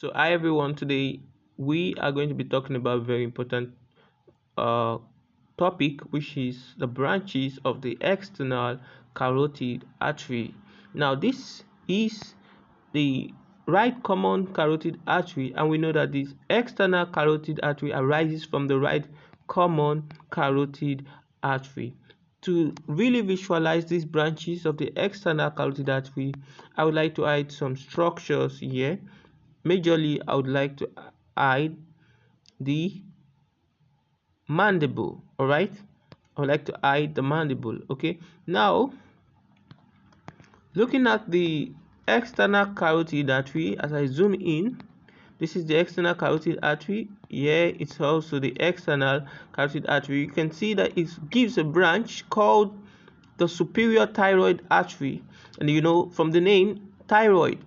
So hi everyone, today we are going to be talking about a very important uh, topic, which is the branches of the external carotid artery. Now this is the right common carotid artery, and we know that this external carotid artery arises from the right common carotid artery. To really visualize these branches of the external carotid artery, I would like to add some structures here. Majorly, I would like to hide the mandible. All right, I would like to hide the mandible. Okay, now looking at the external carotid artery, as I zoom in, this is the external carotid artery. Here it's also the external carotid artery. You can see that it gives a branch called the superior thyroid artery, and you know from the name thyroid,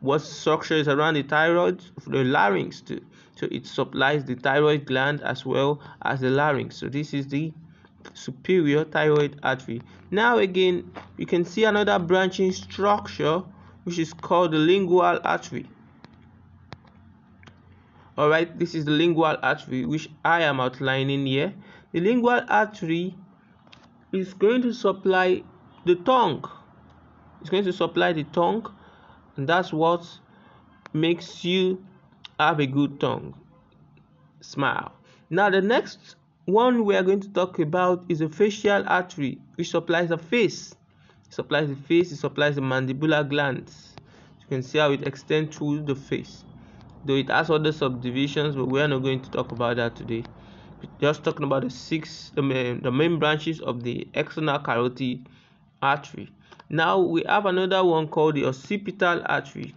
what structure is around the thyroid, the larynx too. So it supplies the thyroid gland as well as the larynx. So this is the superior thyroid artery. Now again, you can see another branching structure which is called the lingual artery. All right, this is the lingual artery which I am outlining here. The lingual artery is going to supply the tongue. It's going to supply the tongue, and that's what makes you have a good tongue. Smile. Now the next one we are going to talk about is the facial artery, which supplies the face. It supplies the face, it supplies the mandibular glands. You can see how it extends through the face, though it has other subdivisions, but we are not going to talk about that today. We're just talking about the main branches of the external carotid artery. Now we have another one called the occipital artery.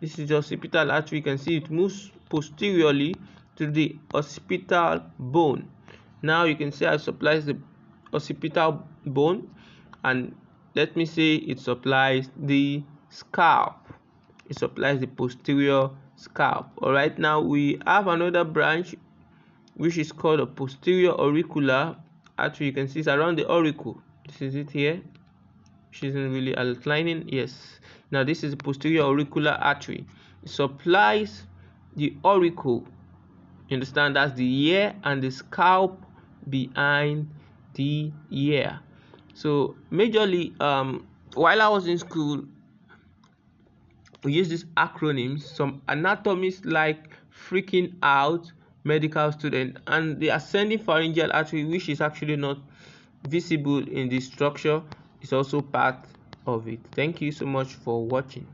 This is the occipital artery. You can see it moves posteriorly to the occipital bone. Now you can see how it supplies the occipital bone, and let me say it supplies the scalp. It supplies the posterior scalp. All right, now we have another branch which is called a posterior auricular artery. You can see it's around the auricle. This is it here. She isn't really outlining. Yes, now this is the posterior auricular artery. It supplies the auricle. You understand? That's the ear and the scalp behind the ear. So majorly, while I was in school, we use these acronyms. Some anatomists like freaking out medical student, and the ascending pharyngeal artery, which is actually not visible in this structure, is also part of it. Thank you so much for watching.